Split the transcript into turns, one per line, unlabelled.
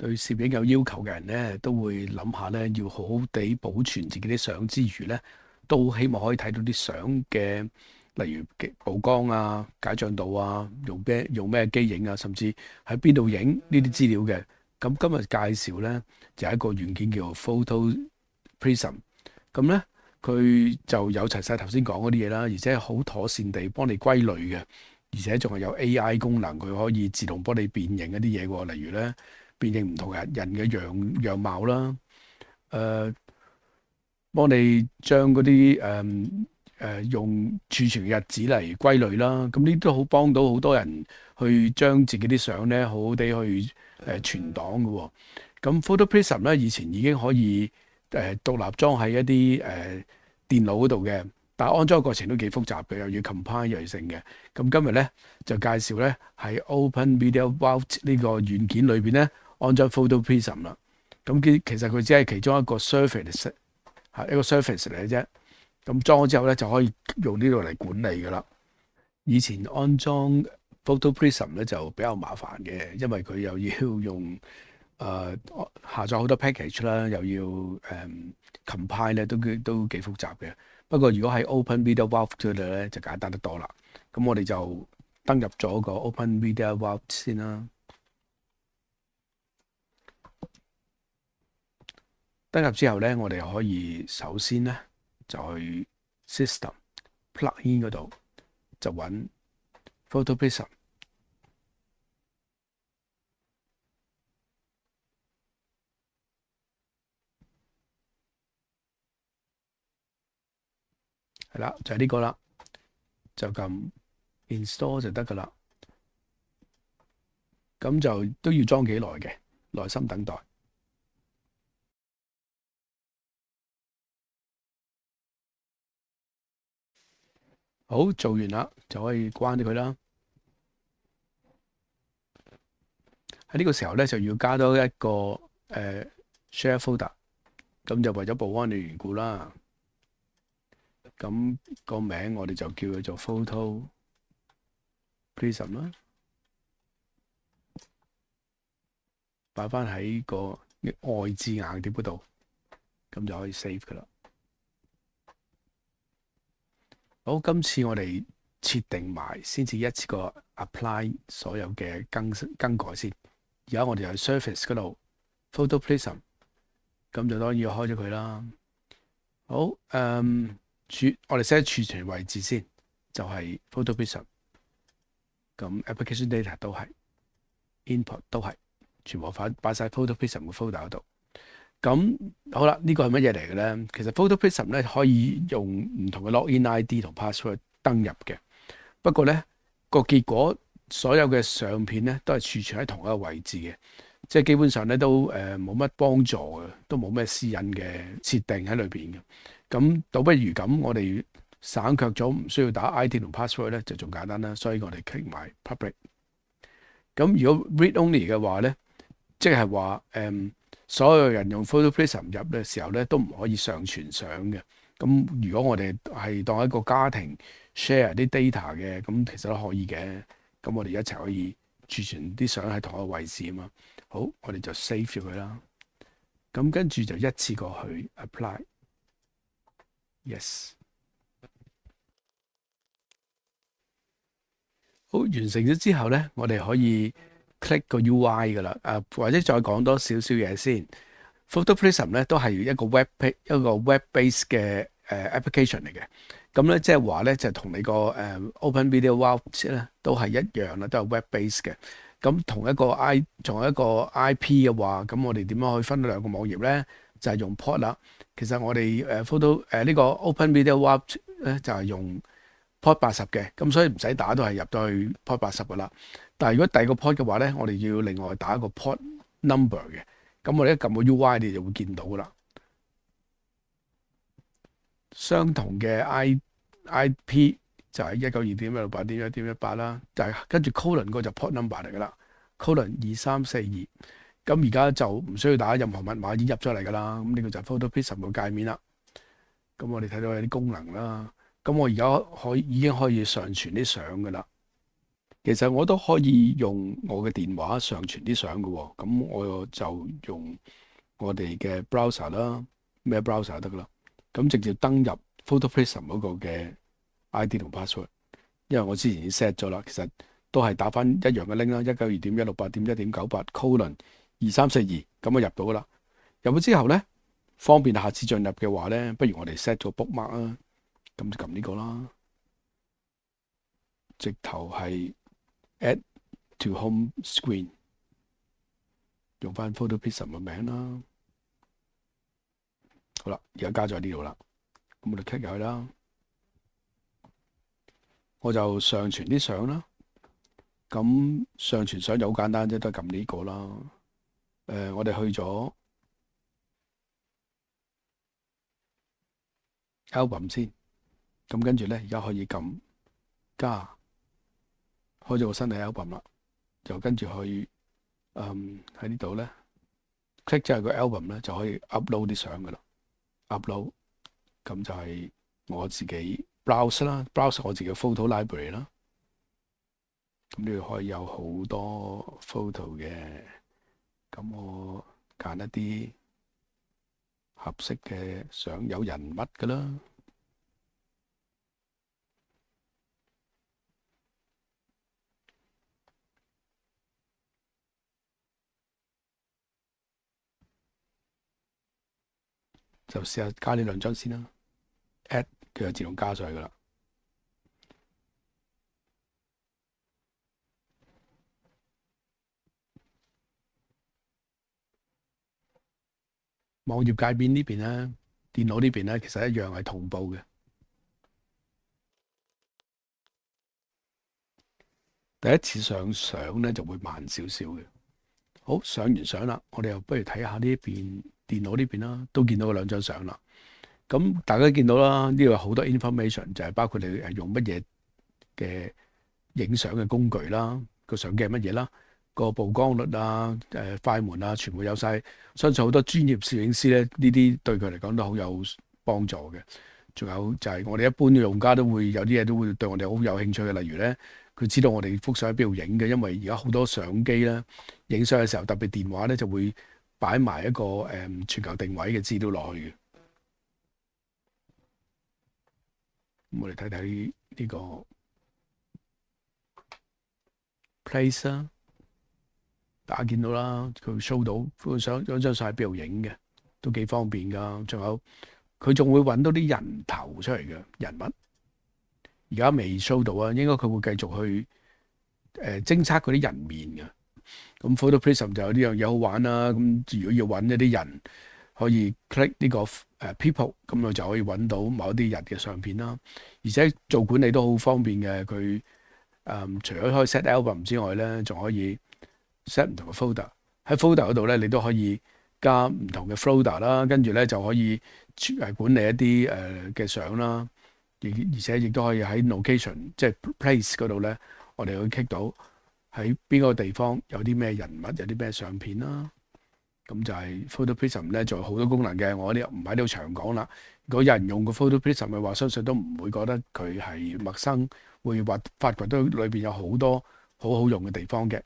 對攝影有要求嘅人咧，都會諗下咧，要好好地保存自己啲相之餘咧，都希望可以睇到啲相嘅，例如曝光啊、解像度啊、用咩機影啊，甚至喺邊度影呢啲資料嘅。咁今日介紹咧就係一個軟件叫做 Photo Prism。咁咧佢就有齊晒頭先講嗰啲嘢啦，而且係好妥善地幫你歸類嘅，而且仲係有 AI 功能，佢可以自動幫你辨認一啲嘢喎，例如咧。辨認唔同人嘅樣貌啦，誒、幫你將嗰啲用儲存嘅日子嚟歸類啦，咁呢啲都好幫到好多人去將自己啲相咧好好地去存檔嘅喎。咁 Photo Prism 咧以前已經可以獨立裝喺一啲電腦嗰度嘅，但係安裝過程都幾複雜嘅，又要 compile 又要成嘅。咁今日咧就介紹咧喺 Open Media Vault 呢個軟件裏邊咧。安裝 Photo Prism 啦，咁其實佢只係其中一個 surface 係一個 surface 嚟嘅啫。咁裝咗之後咧，就可以用呢度嚟管理噶啦。以前安裝 Photo Prism 咧就比較麻煩嘅，因為佢又要用下載好多 package 啦，又要compile 咧，都幾複雜嘅。不過如果喺 Open Media Vault 嗰度咧，就簡單得多啦。咁我哋就登入咗個 Open Media Vault 先啦。登入之後咧，我哋可以首先咧就去 System Plugin 嗰度就揾 Photo Prism， 係啦，就係呢個啦，就撳 Install 就得噶啦。咁就都要裝幾耐嘅，耐心等待。好，做完啦，就可以關咗佢啦。喺呢個時候咧，就要加多一個Share Folder，咁就為咗保安嘅緣故啦。咁個名我哋就叫佢做 Photo Prism 啦，擺翻喺個外置硬碟嗰度，咁就可以 save 噶啦。好，今次我哋設定埋先至一次過 apply 所有嘅更改先。而家我哋喺 Surface 嗰度 Photo Prism， 咁就當然要開咗佢啦。好，我哋 set 儲存位置先，就係 Photo Prism。咁 Application Data 都係 Input 都係全部擺晒 Photo Prism 嘅 folder 嗰度。咁好啦，呢個係乜嘢嚟嘅咧？其實 Photo Prism 咧可以用唔同嘅 login ID 同 password 登入嘅。不過咧個結果，所有嘅相片咧都係儲存喺同一個位置嘅，即係基本上咧都冇乜幫助嘅，都冇咩私隱嘅設定喺裏邊嘅。咁倒不如咁，我哋省卻咗唔需要打 ID 同 password 咧，就仲簡單啦。所以我哋 click 埋 public。咁如果 read only 嘅話咧，即係話所有人用 Photo Prism 入嘅時候咧，都唔可以上傳相嘅。咁如果我哋係當一個家庭 share 啲 data 嘅，咁其實都可以嘅。咁我哋一齊可以儲存啲相喺同一個位置啊嘛。好，我哋就 save 咗佢啦。咁跟住就一次過去 apply。Yes。好，完成咗之後咧，我哋可以 click 個 UI 噶啦。或者再講多少少嘢先。Photo Prism 咧都係一個 web base 嘅application 嚟嘅。咁咧即係話咧就同你個Open Media Vault 咧都係一樣啦，都係 web base 嘅。咁同一個 IP 嘅話，咁我哋點樣可以分到兩個網頁咧？就係用 port 啦。其實我哋呢個 Open Media Vault 咧就係用 port 80嘅，咁所以唔使打都係入到去 port 80噶啦。但係如果第二個 port 嘅話咧，我哋要另外打一個 port number 嘅。咁我哋一撳個 UI，你就會見到噶啦。相同嘅 IP 就係192.168.1.18啦，就係跟住 colon 嗰個就 port number 嚟噶啦，colon 2342。咁而家就唔需要打任何密碼，已經入咗嚟噶啦。咁呢個就係 Photo Prism 嘅界面啦。咁我哋睇到有啲功能啦。咁我而家已經可以上傳啲相噶啦。其實我都可以用我嘅電話上傳啲相嘅喎，咁我就用我哋嘅 browser 啦，咩 browser 就得噶啦，咁直接登入 PhotoPrism 嗰個嘅 ID 同 password，因為我之前已經 set 咗啦，其實都係打翻一樣嘅 link 啦，192.168.1.98:2342，咁就入到噶啦。入咗之後咧，方便下次進入嘅話咧，不如我哋 set 咗 bookmark 啊，咁就撳呢個啦，直頭係 add to home screen，用翻 PhotoPrism 嘅名啦。好啦，而家加咗喺呢度啦，咁我哋 click 入去啦，我就上傳啲相啦。咁上傳相就好簡單啫，都係撳呢個啦。我哋去咗 album 先，咁跟住咧，而家可以撳加，開咗個新嘅 album 啦，就跟住去喺呢度咧 click 咗個 album 咧，就可以 upload 啲相噶啦。upload 咁就係我自己 browse 啦，browse 我自己嘅 photo library 啦。咁呢度可以有好多 photo 嘅，咁我揀一啲合適嘅相，有人物噶啦。就試下加呢兩張先啦 ，add 佢就自動加上去噶啦。網頁界面呢邊咧，電腦呢邊咧，其實一樣係同步嘅。第一次上相咧就會慢少少嘅。好，上完相啦，我哋又不如睇下呢邊電腦呢邊啦，都見到嗰兩張相啦。咁大家見到啦，呢度有好多 information，就係包括你係用乜嘢嘅影相嘅工具啦，個相機係乜嘢啦，個曝光率啊、快門啊，全部有晒。相信好多專業攝影師咧，呢啲對佢嚟講都好有幫助嘅。仲有就係我哋一般嘅用家都會有啲嘢都會對我哋好有興趣嘅，例如咧，佢知道我哋幅相喺邊度影嘅，因為而家好多相機咧影相嘅時候，特別電話咧就會擺埋一個全球定位嘅資料落去嘅。咁我哋睇睇呢個 place 啦，大家見到啦，佢 show 到張相喺邊度影嘅，都幾方便㗎。仲有佢仲會揾到啲人頭出嚟嘅人物，而家未 show 到啊，應該佢會繼續去偵測嗰啲人面嘅。咁 PhotoPrism 就有呢樣嘢好玩啦。咁如果要揾一啲人，可以 click 呢個people，咁佢就可以揾到某一啲人嘅相片啦。而且做管理都好方便嘅，佢除咗可以 set album 之外咧，仲可以 set 唔同嘅 folder。喺 folder 嗰度咧，你都可以加唔同嘅 folder 啦，跟住咧就可以管理一啲嘅相啦。而且亦都可以喺 location 即係 place 嗰度咧，我哋會 click 到喺邊個地方有啲咩人物，有啲咩相片啦。咁就係 PhotoPrism 咧，仲有好多功能嘅。我呢唔喺度長講啦。如果有人用過 PhotoPrism 嘅話，相信都唔會覺得佢係陌生，會發掘到裏邊有好多好好用嘅地方嘅。